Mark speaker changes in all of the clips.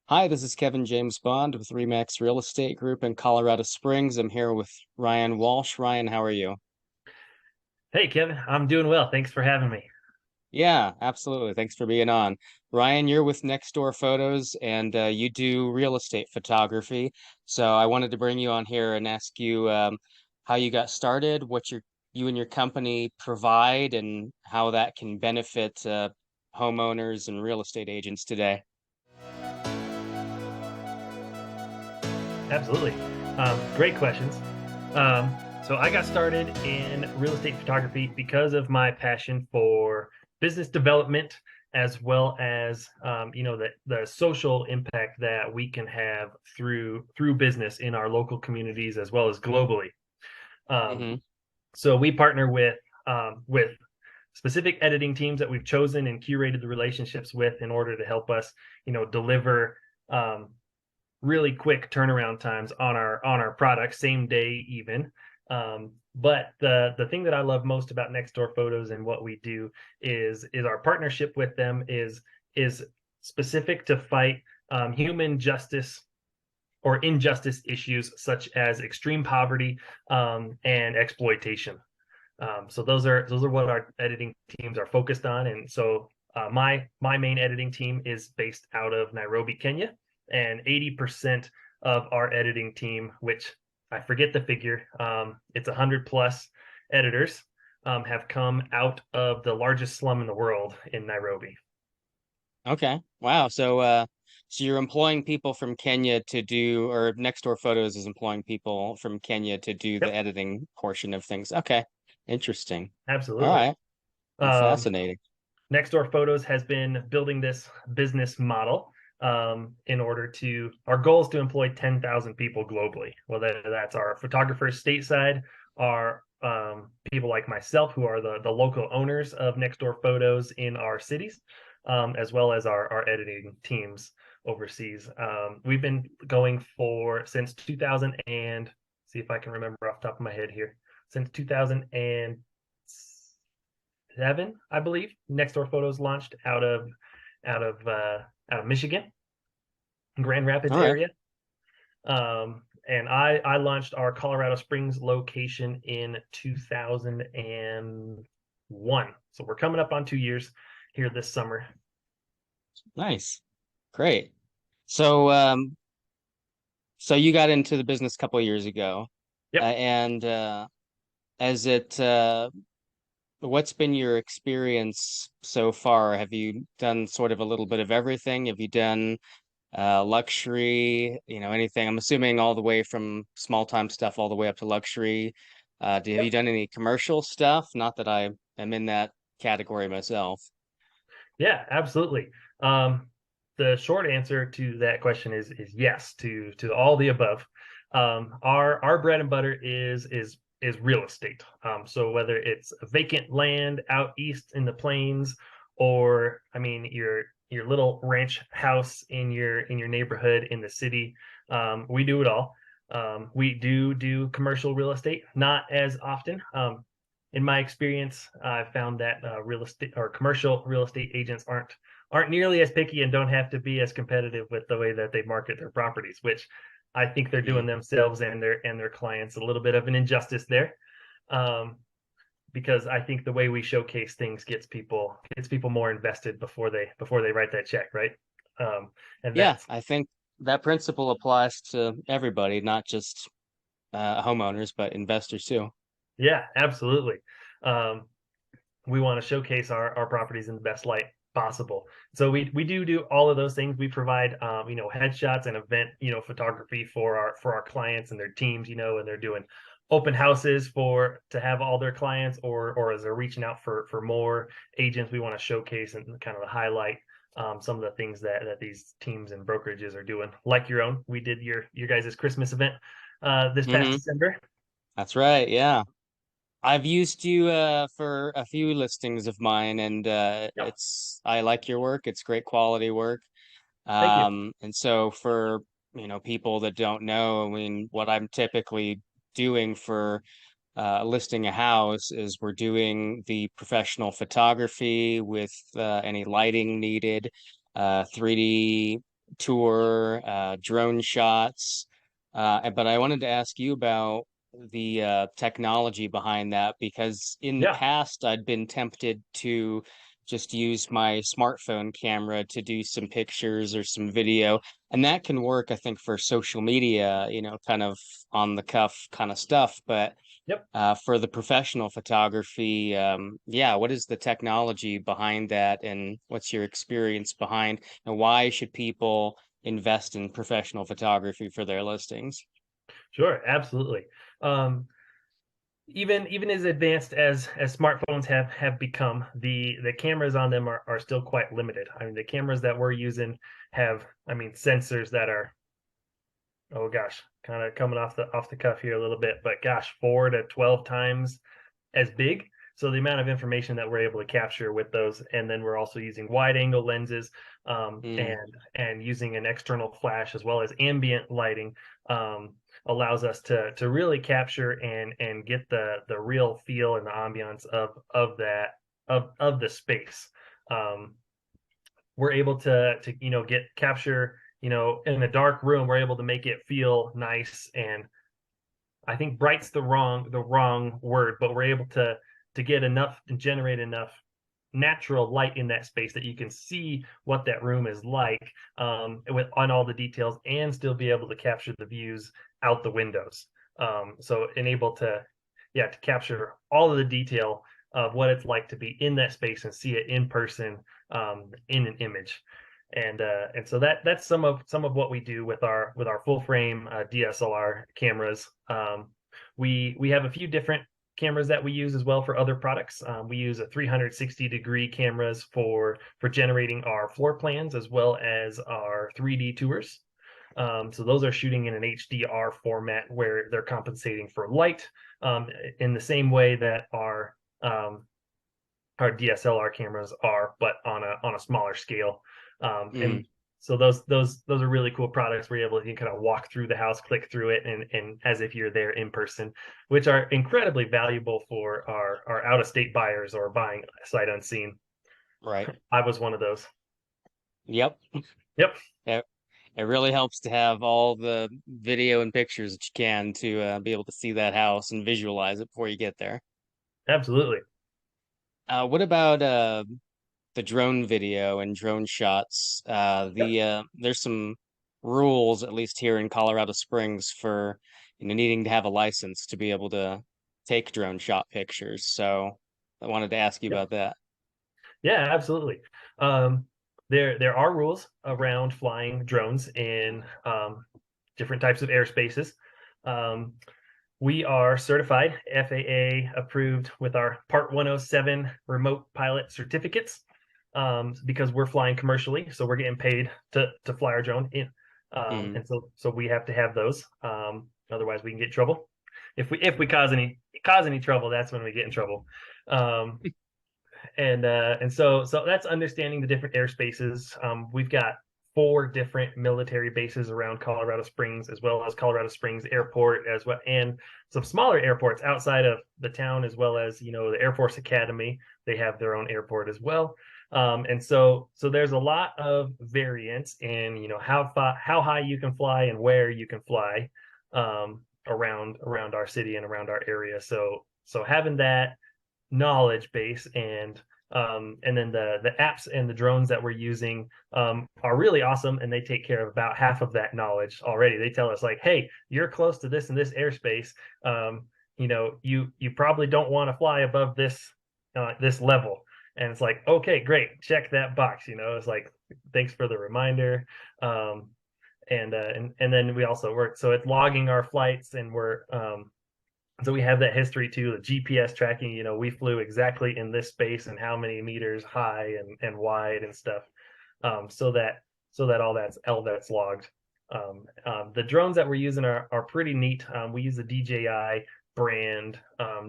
Speaker 1: Hi, this is Kevin James Bond with Remax Real Estate Group in Colorado Springs. I'm here with Ryan Walsh. Ryan, how are you?
Speaker 2: Hey Kevin, I'm doing well. Thanks for having me.
Speaker 1: Yeah, absolutely. Thanks for being on. Ryan, you're with Nextdoor Photos and you do real estate photography. So I wanted to bring you on here and ask you how you got started, what you and your company provide, and how that can benefit homeowners and real estate agents today.
Speaker 2: Absolutely. Great questions. So I got started in real estate photography because of my passion for business development, as well as the social impact that we can have through business in our local communities as well as globally. Um,
Speaker 1: Mm-hmm.
Speaker 2: so we partner with specific editing teams that we've chosen and curated the relationships with in order to help us, deliver um, really quick turnaround times on our products, same day even. But the thing that I love most about Nextdoor Photos and what we do is our partnership with them is specific to fight human justice or injustice issues such as extreme poverty and exploitation. So those are what our editing teams are focused on, and so my main editing team is based out of Nairobi, Kenya, and 80% of our editing team, which I forget the figure, it's 100 plus editors, have come out of the largest slum in the world in Nairobi.
Speaker 1: Okay. Wow. So you're employing people from Kenya to do, or Nextdoor Photos is employing people from Kenya to do the
Speaker 2: Yep,
Speaker 1: editing portion of things. Okay. Interesting. All
Speaker 2: absolutely.
Speaker 1: right. Well,
Speaker 2: Um,
Speaker 1: fascinating.
Speaker 2: Nextdoor Photos has been building this business model in order to, our goal is to employ 10,000 people globally, whether that's our photographers stateside, our people like myself who are the local owners of Nextdoor Photos in our cities, as well as our editing teams overseas. We've been going for since 2000 and see if I can remember off the top of my head here, since 2007, I believe. Nextdoor Photos launched out of uh, out of Michigan, Grand Rapids
Speaker 1: All right.
Speaker 2: area. And I launched our Colorado Springs location in 2001. So we're coming up on 2 years here this summer.
Speaker 1: Nice. Great. So, so you got into the business a couple of years ago,
Speaker 2: Yep.
Speaker 1: and as it, what's been your experience so far? Have you done sort of a little bit of everything? Have you done luxury, anything. I'm assuming all the way from small time stuff all the way up to luxury. Have you
Speaker 2: Yep.
Speaker 1: done any commercial stuff? Not that I am in that category myself.
Speaker 2: Yeah, absolutely. The short answer to that question is yes to all the above. Our bread and butter is real estate. So whether it's vacant land out east in the plains, or I mean your little ranch house in your neighborhood in the city, we do it all. We do commercial real estate, not as often. In my experience, I've found that real estate or commercial real estate agents aren't nearly as picky and don't have to be as competitive with the way that they market their properties, which I think they're doing
Speaker 1: Mm.
Speaker 2: themselves and their clients a little bit of an injustice there. Um, because I think the way we showcase things gets people more invested before they write that check, right? And
Speaker 1: Yeah,
Speaker 2: that's
Speaker 1: I think that principle applies to everybody, not just homeowners, but investors too.
Speaker 2: yeah, absolutely. Um, we want to showcase our properties in the best light possible. So we do all of those things. We provide headshots and event photography for our clients and their teams, and they're doing open houses for to have all their clients, or as they're reaching out for more agents, we want to showcase and kind of highlight some of the things that these teams and brokerages are doing, like your own. We did your guys' Christmas event this past
Speaker 1: Hmm.
Speaker 2: December.
Speaker 1: That's right. Yeah. I've used you for a few listings of mine, and
Speaker 2: Yep.
Speaker 1: I like your work. It's great quality work.
Speaker 2: Thank you.
Speaker 1: And so for, people that don't know, I mean, what I'm typically doing for listing a house is we're doing the professional photography with any lighting needed, 3D tour, drone shots. But I wanted to ask you about the technology behind that because in the
Speaker 2: Yeah,
Speaker 1: past I'd been tempted to just use my smartphone camera to do some pictures or some video, and that can work, I think, for social media, kind of on the cuff kind of stuff. But
Speaker 2: yep.
Speaker 1: for the professional photography, yeah, what is the technology behind that, and what's your experience behind, and why should people invest in professional photography for their listings?
Speaker 2: Sure, absolutely. Um, even as advanced as smartphones have become, the cameras on them are still quite limited. I mean, the cameras that we're using have, I mean, sensors that are, oh gosh, kind of coming off the cuff here a little bit, but gosh, 4 to 12 times as big. So the amount of information that we're able to capture with those, and then we're also using wide angle lenses,
Speaker 1: Mm,
Speaker 2: and using an external flash as well as ambient lighting, um, allows us to really capture and get the real feel and the ambiance of that of the space. Um, we're able to get capture in a dark room. We're able to make it feel nice, and I think bright's the wrong word, but we're able to get enough and generate enough natural light in that space that you can see what that room is like, with on all the details, and still be able to capture the views out the windows. So and able to, yeah, to capture all of the detail of what it's like to be in that space and see it in person, in an image. And so that's some of what we do with our full frame DSLR cameras. We have a few different cameras that we use as well for other products. We use a 360-degree cameras for generating our floor plans as well as our 3D tours. So those are shooting in an HDR format where they're compensating for light, in the same way that our DSLR cameras are, but on a smaller scale. And
Speaker 1: mm,
Speaker 2: so those are really cool products. We're able to, you kind of walk through the house, click through it, and as if you're there in person, which are incredibly valuable for our out of state buyers or buying sight unseen.
Speaker 1: right.
Speaker 2: I was one of those.
Speaker 1: Yep.
Speaker 2: Yep,
Speaker 1: It, it really helps to have all the video and pictures that you can to be able to see that house and visualize it before you get there.
Speaker 2: absolutely.
Speaker 1: What about the drone video and drone shots?
Speaker 2: Yep.
Speaker 1: There's some rules, at least here in Colorado Springs, for needing to have a license to be able to take drone shot pictures. So I wanted to ask you
Speaker 2: Yep.
Speaker 1: about that.
Speaker 2: Yeah, absolutely. Um, there are rules around flying drones in, different types of airspaces. Um, We are certified FAA approved with our Part 107 remote pilot certificates, because we're flying commercially, so we're getting paid to fly our drone in,
Speaker 1: Mm,
Speaker 2: and so we have to have those. Otherwise, we can get in trouble. If we cause any trouble, that's when we get in trouble. Um, and so that's understanding the different airspaces. We've got 4 different military bases around Colorado Springs, as well as Colorado Springs Airport, as well, and some smaller airports outside of the town, as well as the Air Force Academy. They have their own airport as well. And so there's a lot of variance in how high you can fly and where you can fly, around our city and around our area. So having that knowledge base, and then the apps and the drones that we're using, are really awesome, and they take care of about half of that knowledge already. They tell us like, hey, you're close to this and this airspace. You probably don't want to fly above this level. And it's like, okay, great, check that box. It's like, thanks for the reminder. Um, and then we also work, so it's logging our flights, and so we have that history too, the GPS tracking. We flew exactly in this space and how many meters high and wide and stuff, so that all that's logged. The drones that we're using are pretty neat. We use the DJI brand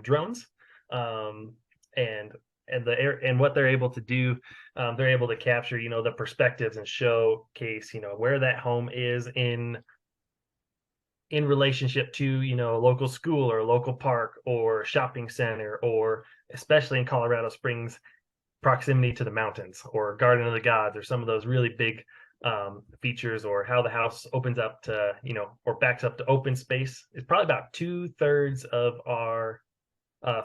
Speaker 2: drones, um, and the air and what they're able to do. They're able to capture the perspectives and showcase where that home is in relationship to a local school or a local park or shopping center, or especially in Colorado Springs, proximity to the mountains or Garden of the Gods, or some of those really big features, or how the house opens up to, or backs up to open space. It's probably about 2/3 of our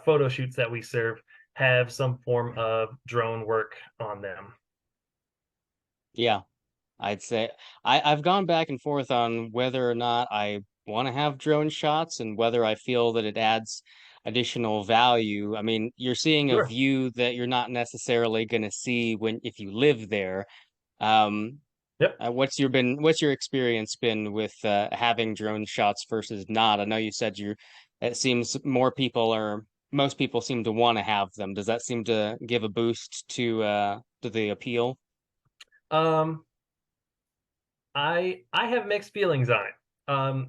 Speaker 2: photo shoots that we serve have some form of drone work on them.
Speaker 1: Yeah, I'd say I've gone back and forth on whether or not I want to have drone shots and whether I feel that it adds additional value. I mean, you're seeing a
Speaker 2: Sure.
Speaker 1: view that you're not necessarily going to see when if you live there. Um,
Speaker 2: Yep.
Speaker 1: what's your experience been with having drone shots versus not? I know you said it seems more people or most people seem to want to have them. Does that seem to give a boost to the appeal?
Speaker 2: Um, I have mixed feelings on it.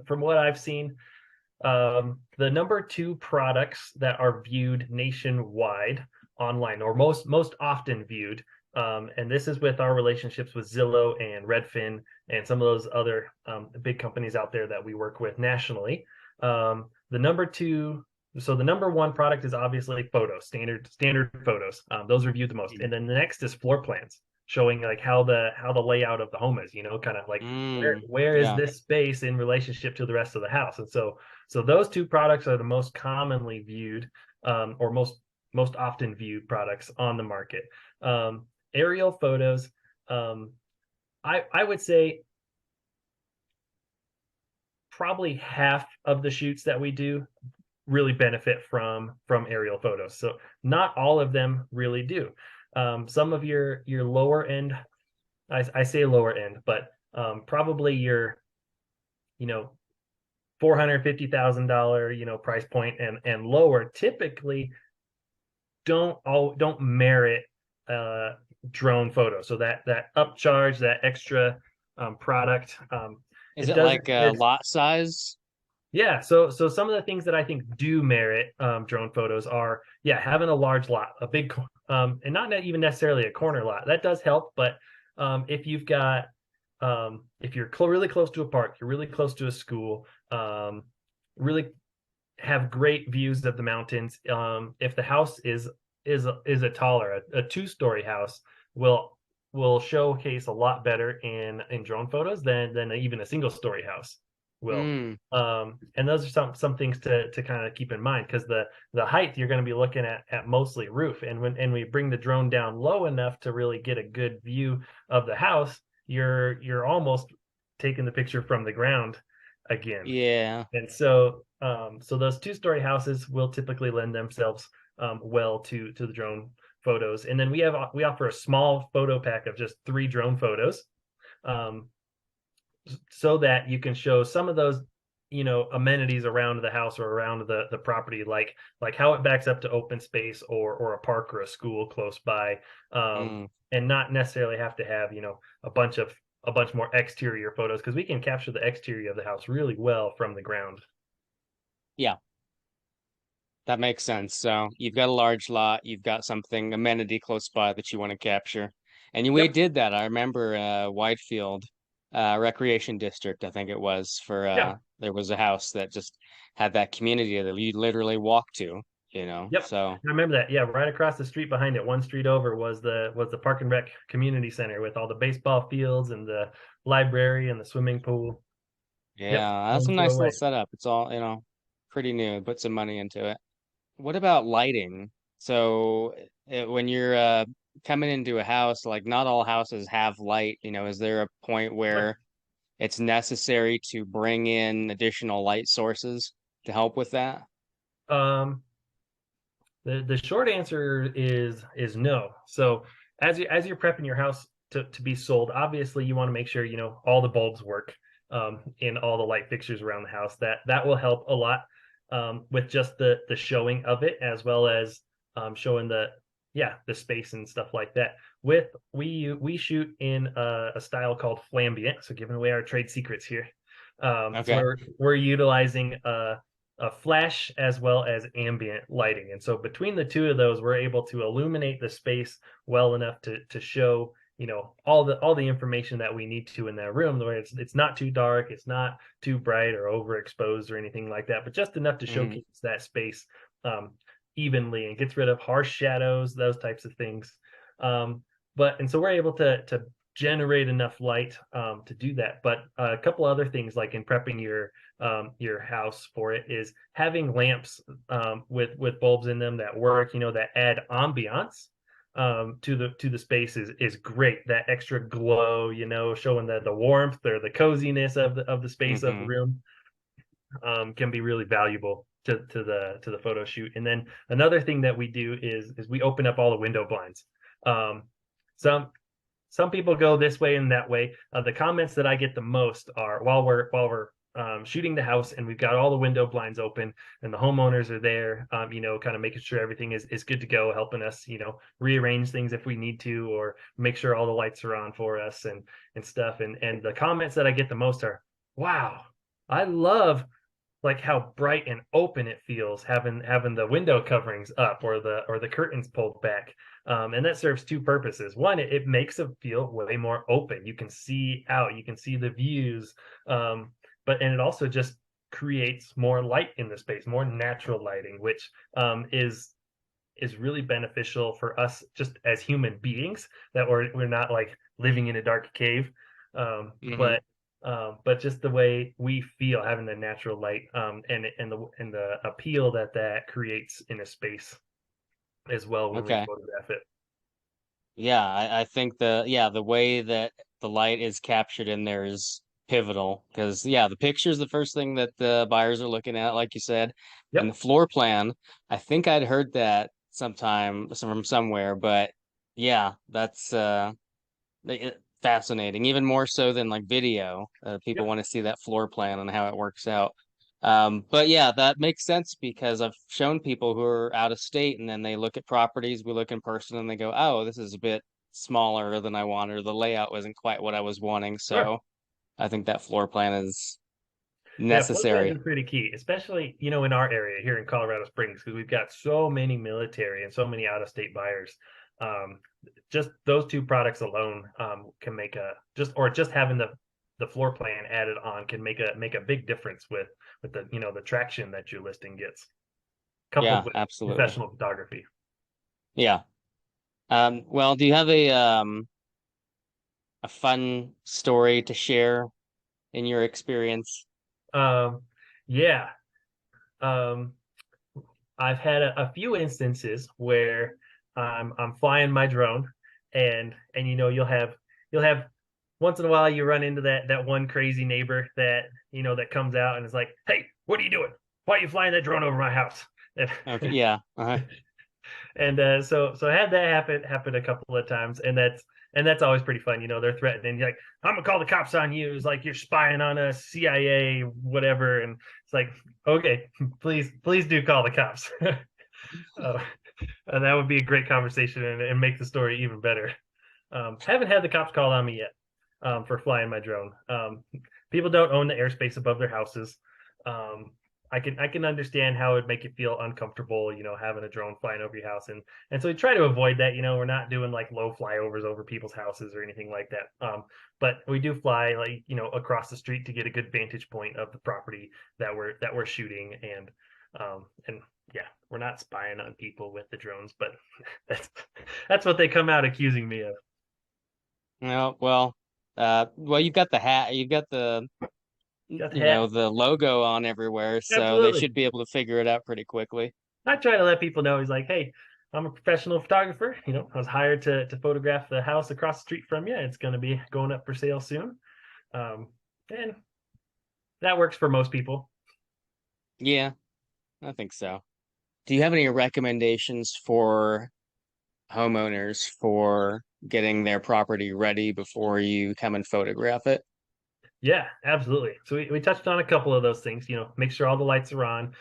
Speaker 2: From what I've seen, the number two products that are viewed nationwide online, or most often viewed, and this is with our relationships with Zillow and Redfin and some of those other big companies out there that we work with nationally. The number two, so the number one product is obviously photos, standard photos. Those are viewed the most, and then the next is floor plans, showing like how the layout of the home is. Kind of like where is
Speaker 1: Yeah.
Speaker 2: this space in relationship to the rest of the house, and so those two products are the most commonly viewed, or most often viewed products on the market. Aerial photos, um, I would say probably half of the shoots that we do really benefit from aerial photos. So not all of them really do. Some of your lower end, I say lower end, but probably your you know $450,000 price point and lower typically don't merit uh drone photos. So that upcharge, that extra product,
Speaker 1: Is
Speaker 2: it
Speaker 1: it
Speaker 2: doesn't
Speaker 1: like
Speaker 2: it's
Speaker 1: lot size?
Speaker 2: yeah. So some of the things that I think do merit drone photos are, yeah, having a large lot, a big and not even necessarily a corner lot, that does help. But if you've got if you're really close to a park, you're really close to a school, really have great views of the mountains. If the house is a taller, a two-story house will showcase a lot better in drone photos than even a single-story house will.
Speaker 1: Mm,
Speaker 2: And those are some things to kind of keep in mind, because the height you're going to be looking at mostly roof, and when we bring the drone down low enough to really get a good view of the house, you're almost taking the picture from the ground again.
Speaker 1: yeah.
Speaker 2: And so those two-story houses will typically lend themselves well to the drone photos. And then we offer a small photo pack of just 3 drone photos, um, so that you can show some of those amenities around the house or around the property, like how it backs up to open space, or a park or a school close by,
Speaker 1: Mm,
Speaker 2: and not necessarily have to have a bunch of a bunch more exterior photos, because we can capture the exterior of the house really well from the ground.
Speaker 1: yeah, that makes sense. So you've got a large lot, you've got something amenity close by that you want to capture. We
Speaker 2: Yep.
Speaker 1: did that. I remember Whitefield Recreation District, I think it was, for
Speaker 2: Yeah.
Speaker 1: there was a house that just had that community that you literally walk to.
Speaker 2: Yep.
Speaker 1: So
Speaker 2: I remember that. Yeah, right across the street behind it, one street over, was the Park and Rec Community Center with all the baseball fields and the library and the swimming pool. Yep.
Speaker 1: yeah, that's a
Speaker 2: Stone's throw
Speaker 1: nice little
Speaker 2: away.
Speaker 1: setup. It's all pretty new. Put some money into it. What about lighting? So when you're coming into a house, like not all houses have light, is there a point
Speaker 2: Yep.
Speaker 1: where it's necessary to bring in additional light sources to help with that?
Speaker 2: Um, the short answer is no. So as you're prepping your house to be sold, obviously you want to make sure all the bulbs work, in all the light fixtures around the house. That will help a lot, with just the showing of it, as well as showing the space and stuff like that. With we shoot in a style called flambient, so giving away our trade secrets here. So
Speaker 1: Okay.
Speaker 2: we're utilizing flash as well as ambient lighting. And so between the two of those, we're able to illuminate the space well enough to show all the information that we need to in that room, where it's not too dark, it's not too bright or overexposed or anything like that, but just enough to
Speaker 1: Mm,
Speaker 2: showcase that space evenly, and gets rid of harsh shadows, those types of things. But and so we're able to generate enough light to do that. But a couple other things, like in prepping your house for it, is having lamps with bulbs in them that work, that add ambiance to the space is great. That extra glow, showing the warmth or the coziness of the space of the
Speaker 1: Hmm.
Speaker 2: room, can be really valuable to the photo shoot. And then another thing that we do is we open up all the window blinds. Um, some some people go this way and that way. The comments that I get the most are while we're shooting the house and we've got all the window blinds open and the homeowners are there, kind of making sure everything is good to go, helping us, rearrange things if we need to, or make sure all the lights are on for us and stuff. And the comments that I get the most are, "Wow, I love like how bright and open it feels having the window coverings up or the curtains pulled back." And that serves two purposes. One, it makes it feel way more open. You can see out, you can see the views, um, and it also just creates more light in the space, more natural lighting, which is really beneficial for us just as human beings, that we're not like living in a dark cave, um,
Speaker 1: Hmm.
Speaker 2: but but just the way we feel having the natural light, and the appeal that creates in a space as well when we
Speaker 1: Okay.
Speaker 2: photograph it.
Speaker 1: Yeah, I think the way that the light is captured in there is pivotal because yeah, the picture's the first thing that the buyers are looking at, like you said, and the
Speaker 2: Yep.
Speaker 1: floor plan. I think I'd heard that sometime from somewhere, but yeah, that's fascinating, even more so than like video. People
Speaker 2: Yep.
Speaker 1: want to see that floor plan and how it works out. But yeah, that makes sense because I've shown people who are out of state and then they look at properties, we look in person and they go, oh, this is a bit smaller than I wanted, or the layout wasn't quite what I was wanting.
Speaker 2: Sure.
Speaker 1: So I think that floor plan is
Speaker 2: Yeah, floor plans
Speaker 1: necessary.
Speaker 2: are pretty key, especially in our area here in Colorado Springs, because we've got so many military and so many out of state buyers. Um, just those two products alone can make a just having the floor plan added on can make a big difference with the traction that your listing gets, coupled
Speaker 1: Yeah,
Speaker 2: with
Speaker 1: absolutely.
Speaker 2: professional photography.
Speaker 1: Yeah. Well, do you have a fun story to share in your experience?
Speaker 2: Um, yeah. Um, I've had a few instances where I'm flying my drone, and you'll have once in a while you run into that one crazy neighbor that comes out and is like, "Hey, what are you doing? Why are you flying that drone over my house?"
Speaker 1: Okay, yeah.
Speaker 2: And so I had that happen a couple of times, and that's always pretty fun. They're threatening, like, "I'm gonna call the cops on you. It's like you're spying on us, CIA, whatever." And it's like, okay, please do call the cops. uh, and that would be a great conversation and make the story even better. Haven't had the cops called on me yet, for flying my drone. People don't own the airspace above their houses. Um, I can understand how it would make you feel uncomfortable, having a drone flying over your house, and so we try to avoid that. We're not doing like low flyovers over people's houses or anything like that. But we do fly, like, across the street to get a good vantage point of the property that we're shooting, and yeah, we're not spying on people with the drones, but that's that's what they come out accusing me of.
Speaker 1: No, well, you've got the hat, you've got the,
Speaker 2: Got the hat.
Speaker 1: the logo on everywhere, so they
Speaker 2: Absolutely.
Speaker 1: should be able to figure it out pretty quickly.
Speaker 2: I try to let people know. He's like, "Hey, I'm a professional photographer. I was hired to photograph the house across the street from you. It's going to be going up for sale soon." Um, and that works for most people.
Speaker 1: Yeah, I think so. Do you have any recommendations for homeowners for getting their property ready before you come and photograph it?
Speaker 2: Yeah, absolutely. So we touched on a couple of those things. Make sure all the lights are on.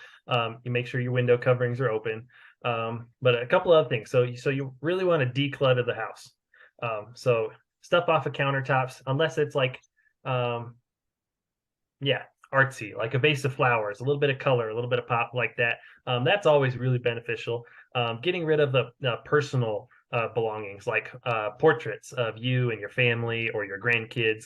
Speaker 2: You make sure your window coverings are open. But a couple other things. So you really want to declutter the house. So stuff off of countertops, unless it's like, um, yeah, artsy, like a vase of flowers, a little bit of color, a little bit of pop like that. That's always really beneficial. Getting rid of the personal belongings, like portraits of you and your family or your grandkids.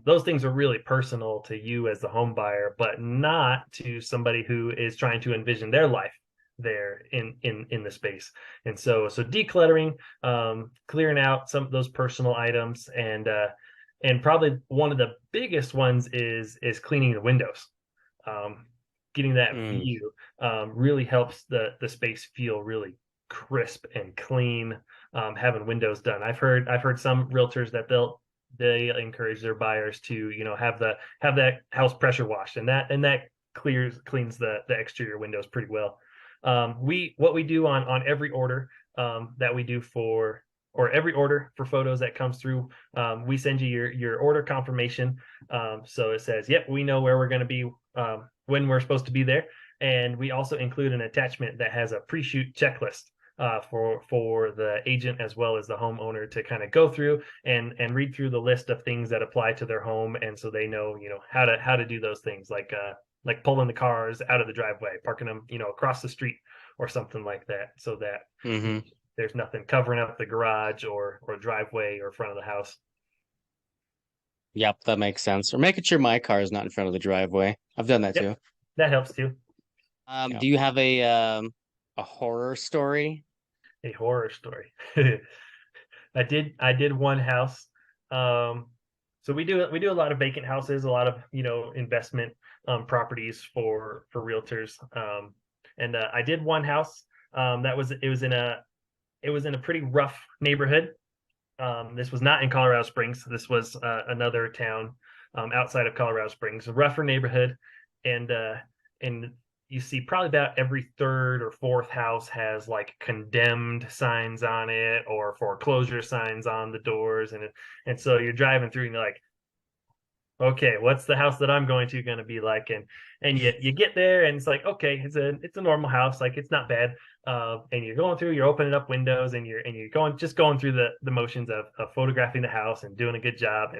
Speaker 2: Those things are really personal to you as the home buyer, but not to somebody who is trying to envision their life there in the space. And so decluttering, clearing out some of those personal items, and probably one of the biggest ones is cleaning the windows. Um, Getting that
Speaker 1: Mm.
Speaker 2: view really helps the space feel really crisp and clean. Having windows done, I've heard some realtors that they encourage their buyers to have that house pressure washed, and that cleans the exterior windows pretty well. We what we do on every order that we do for or every order for photos that comes through, we send you your order confirmation. So it says, yep, we know where we're going to be when we're supposed to be there. And we also include an attachment that has a pre-shoot checklist for the agent as well as the homeowner to kind of go through and read through the list of things that apply to their home, and so they know how to do those things like pulling the cars out of the driveway, parking them across the street or something like that, so that
Speaker 1: Hmm.
Speaker 2: there's nothing covering up the garage or driveway or front of the house.
Speaker 1: Yep, that makes sense. Or making sure my car is not in front of the driveway. I've done that
Speaker 2: Yep,
Speaker 1: too.
Speaker 2: that helps too.
Speaker 1: Do you have a horror story?
Speaker 2: A horror story. I did one house. Um, so we do a lot of vacant houses, a lot of investment properties for realtors. And I did one house that was it was in a pretty rough neighborhood. This was not in Colorado Springs. This was another town outside of Colorado Springs, a rougher neighborhood, and you see probably about every third or fourth house has like condemned signs on it or foreclosure signs on the doors, and so you're driving through and you're like, okay, what's the house that I'm going to be like? And you get there and it's like, okay, it's a normal house, like it's not bad. And you're going through, you're opening up windows, and you're going through the motions of photographing the house and doing a good job,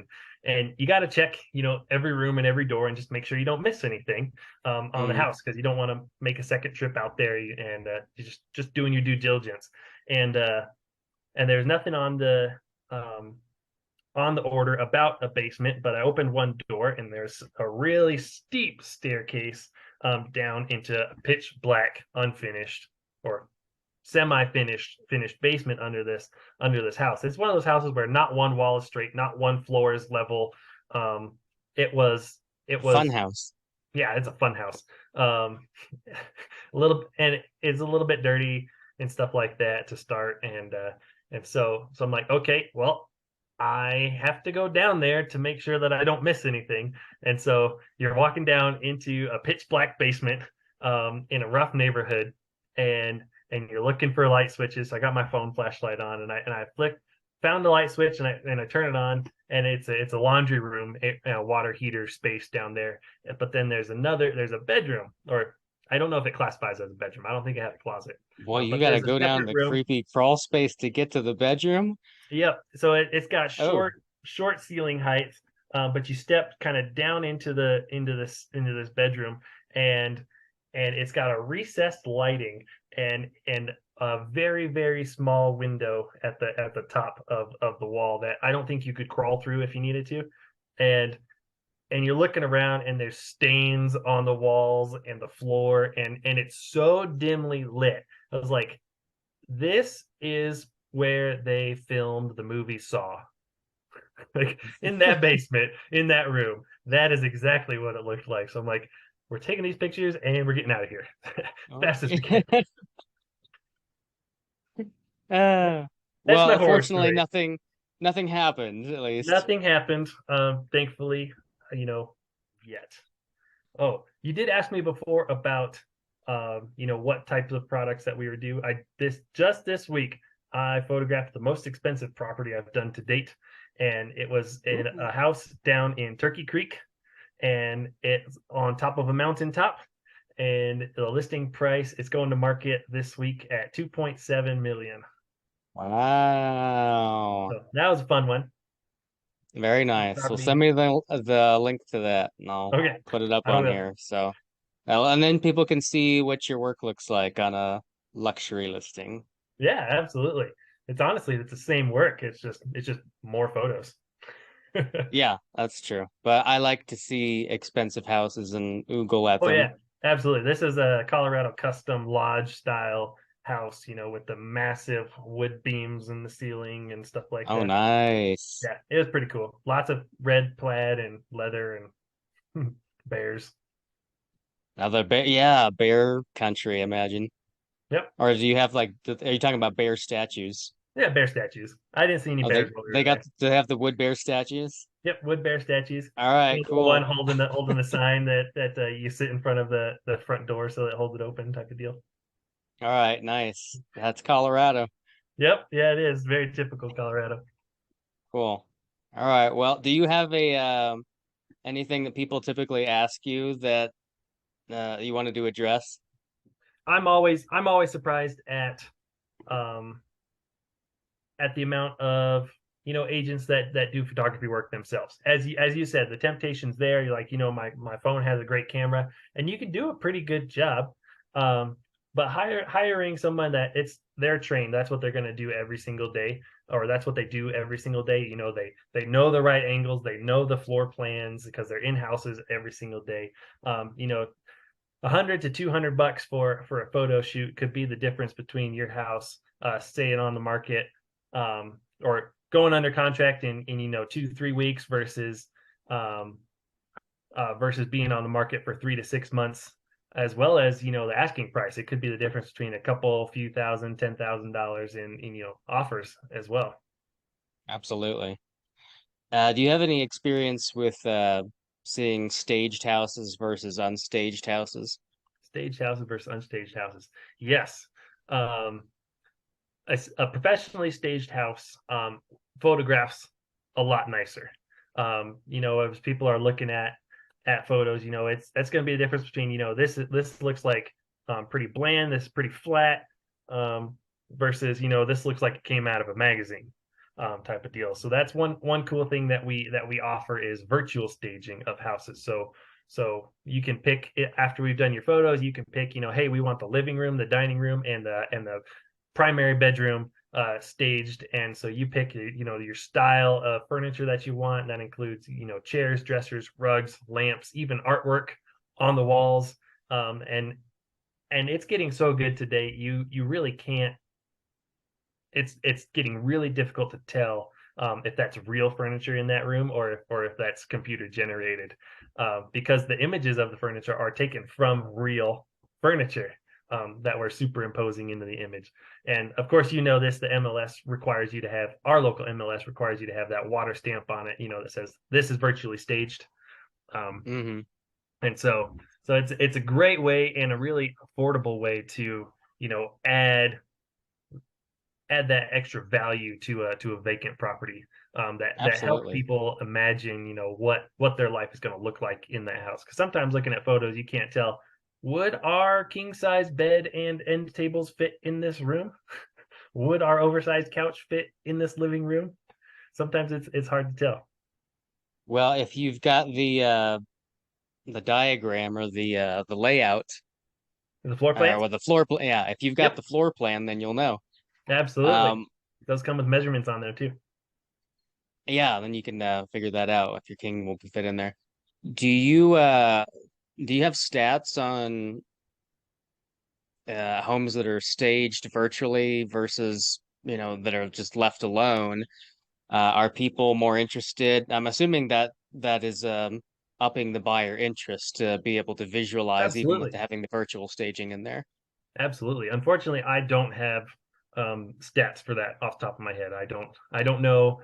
Speaker 2: and you got to check every room and every door and just make sure you don't miss anything on the
Speaker 1: Mm.
Speaker 2: house, because you don't want to make a second trip out there, and you're just doing your due diligence. And uh and there's nothing on the order about a basement, but I opened one door and there's a really steep staircase down into a pitch black, unfinished or finished basement under this house. It's one of those houses where not one wall is straight, not one floor is level. Um, it was it
Speaker 1: Fun
Speaker 2: was
Speaker 1: house.
Speaker 2: Yeah, it's a fun house. A little, and it's a little bit dirty and stuff like that to start, and so I'm like, okay, well, I have to go down there to make sure that I don't miss anything. And so you're walking down into a pitch black basement in a rough neighborhood, and you're looking for light switches. So I got my phone flashlight on, and I found the light switch, and I turn it on, and it's a laundry room, a water heater space down there. But then there's a bedroom, or I don't know if it classifies as a bedroom. I don't think it had a closet,
Speaker 1: Boy, you
Speaker 2: but
Speaker 1: gotta
Speaker 2: there's a
Speaker 1: go down
Speaker 2: separate
Speaker 1: the
Speaker 2: room.
Speaker 1: creepy crawl space to get to the bedroom.
Speaker 2: Yep. So it's got
Speaker 1: Oh,
Speaker 2: short ceiling height, but you step kind of down into this bedroom, and it's got a recessed lighting, and a very very small window at the top of the wall that I don't think you could crawl through if you needed to, and you're looking around and there's stains on the walls and the floor, and it's so dimly lit. I was like, this is where they filmed the movie Saw. Like in that basement, in that room, that is exactly what it looked like. So I'm like, we're taking these pictures and we're getting out of here fast as we
Speaker 1: okay.
Speaker 2: can.
Speaker 1: Uh,
Speaker 2: That's
Speaker 1: well,
Speaker 2: my horror
Speaker 1: fortunately,
Speaker 2: story.
Speaker 1: nothing happened, at least.
Speaker 2: Nothing happened, thankfully, yet. Oh, you did ask me before about what types of products that we would do. This week I photographed the most expensive property I've done to date, and it was in
Speaker 1: Ooh.
Speaker 2: a house down in Turkey Creek, and it's on top of a mountaintop. And the listing price is going to market this week at 2.7 million.
Speaker 1: Wow.
Speaker 2: So that was a fun one.
Speaker 1: Very nice. Well,
Speaker 2: Property.
Speaker 1: send me the link to that, and I'll
Speaker 2: Okay,
Speaker 1: put it up
Speaker 2: I
Speaker 1: on
Speaker 2: will.
Speaker 1: here. So, and then people can see what your work looks like on a luxury listing.
Speaker 2: Yeah, absolutely. It's the same work. It's just more photos.
Speaker 1: Yeah, that's true. But I like to see expensive houses and oogle at
Speaker 2: Oh yeah.
Speaker 1: them.
Speaker 2: Absolutely. This is a Colorado custom lodge style house, with the massive wood beams in the ceiling and stuff like
Speaker 1: Oh,
Speaker 2: that.
Speaker 1: nice.
Speaker 2: Yeah, it was pretty cool. Lots of red plaid and leather and bears.
Speaker 1: Now the bear, yeah, bear country, imagine.
Speaker 2: Yep.
Speaker 1: Or do you have like, are you talking about bear statues?
Speaker 2: Yeah, bear statues. I didn't see any
Speaker 1: Oh,
Speaker 2: bears while we
Speaker 1: they
Speaker 2: were
Speaker 1: got
Speaker 2: there.
Speaker 1: to have the wood bear statues.
Speaker 2: Yep, wood bear statues.
Speaker 1: All right,
Speaker 2: The one
Speaker 1: cool.
Speaker 2: holding the sign that you sit in front of the front door so it holds it open type of deal.
Speaker 1: All right, nice. That's Colorado.
Speaker 2: Yep, yeah, it is very typical Colorado.
Speaker 1: Cool. All right. Well, do you have a anything that people typically ask you that you wanted to address?
Speaker 2: I'm always surprised um at the amount of agents that do photography work themselves. As you said, the temptation's there. You're like, my phone has a great camera, and you can do a pretty good job. Um, but hiring someone that they're trained, that's what they're going to do every single day, or that's what they do every single day. They know the right angles, they know the floor plans because they're in houses every single day. 100 to 200 bucks for a photo shoot could be the difference between your house staying on the market or going under contract in 2 3 weeks um, versus being on the market for 3 to 6 months, as well as the asking price. It could be the difference between a couple few thousand, $10,000 in offers as well.
Speaker 1: Absolutely. Do you have any experience with seeing staged houses versus unstaged houses?
Speaker 2: Staged houses versus unstaged houses. Yes. Um, a professionally staged house photographs a lot nicer. As people are looking at photos, it's that's going to be the difference between this looks like pretty bland, this is pretty flat, versus this looks like it came out of a magazine type of deal. So that's one cool thing that we offer is virtual staging of houses. So you can pick it after we've done your photos. You can pick, hey, we want the living room, the dining room, and the primary bedroom staged. And so you pick your style of furniture that you want. That includes chairs, dressers, rugs, lamps, even artwork on the walls. And it's getting so good today. You really can't. It's getting really difficult to tell if that's real furniture in that room or if that's computer generated, because the images of the furniture are taken from real furniture that we're superimposing into the image. And of course, this, the MLS requires you to have, our local MLS requires you to have that water stamp on it, that says this is virtually staged. Um,
Speaker 1: Mm-hmm.
Speaker 2: and so it's a great way and a really affordable way to add that extra value to a vacant property, that helps
Speaker 1: Absolutely.
Speaker 2: people imagine what their life is going to look like in that house. Because sometimes looking at photos, you can't tell, would our king size bed and end tables fit in this room? Would our oversized couch fit in this living room? Sometimes it's hard to tell.
Speaker 1: Well, if you've got the diagram or the layout
Speaker 2: The floor
Speaker 1: or
Speaker 2: plans.
Speaker 1: well, the floor plan, yeah, if you've got
Speaker 2: Yep,
Speaker 1: the floor plan, then you'll know.
Speaker 2: absolutely.
Speaker 1: Um,
Speaker 2: It does come with measurements on there too.
Speaker 1: yeah, then you can figure that out if your king will fit in there. Do you uh do you have stats on homes that are staged virtually versus, that are just left alone? Are people more interested? I'm assuming that that is upping the buyer interest to be able to visualize even with
Speaker 2: Absolutely.
Speaker 1: having the virtual staging in there.
Speaker 2: Absolutely. Unfortunately, I don't have stats for that off the top of my head. I don't know,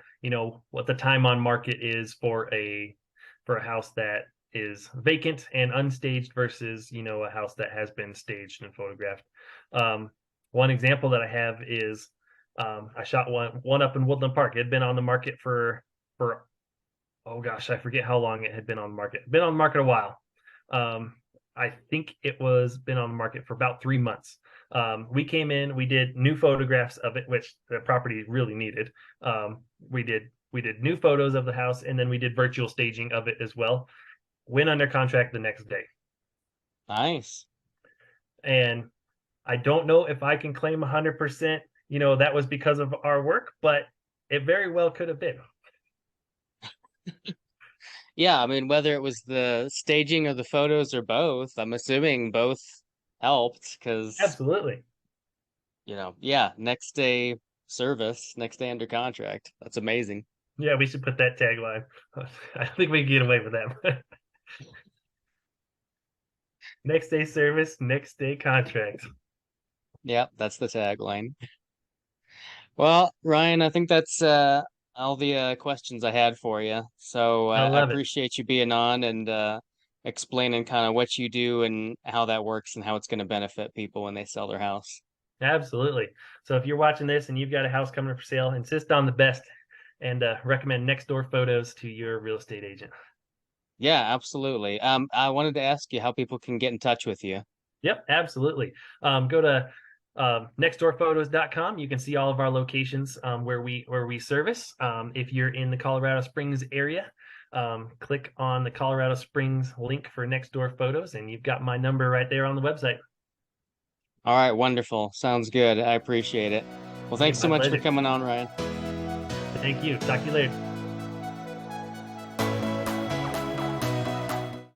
Speaker 2: what the time on market is for a house that is vacant and unstaged versus, a house that has been staged and photographed. Um, One example that I have is I shot one up in Woodland Park. It had been on the market for oh gosh, I forget how long it had been on the market. Been on the market a while. Um, I think it was been on the market for about 3 months. We came in, we did new photographs of it, which the property really needed. We did new photos of the house, and then we did virtual staging of it as well. Went under contract the next day,
Speaker 1: Nice.
Speaker 2: and I don't know if I can claim 100%. That was because of our work, but it very well could have been.
Speaker 1: Yeah, I mean, whether it was the staging or the photos or both, I'm assuming both helped because,
Speaker 2: Absolutely.
Speaker 1: yeah, next day service, next day under contract. That's amazing.
Speaker 2: Yeah, we should put that tagline. I think we can get away with that. Next day service, next day contract.
Speaker 1: Yeah, that's the tagline. Well, Ryan, I think that's all the questions I had for you. So
Speaker 2: I
Speaker 1: I
Speaker 2: love it.
Speaker 1: appreciate you being on and explaining kind of what you do and how that works and how it's going to benefit people when they sell their house.
Speaker 2: Absolutely. So if you're watching this and you've got a house coming up for sale, insist on the best and recommend next door photos to your real estate agent.
Speaker 1: Yeah, absolutely. I wanted to ask you how people can get in touch with you.
Speaker 2: Yep, absolutely. Go to nextdoorphotos.com. You can see all of our locations where we service. If you're in the Colorado Springs area, click on the Colorado Springs link for Next Door Photos, and you've got my number right there on the website.
Speaker 1: All right, wonderful. Sounds good. I appreciate it. Well,
Speaker 2: Hey,
Speaker 1: thanks so
Speaker 2: my
Speaker 1: much for
Speaker 2: pleasure.
Speaker 1: coming on, Ryan.
Speaker 2: Thank you. Talk to you later.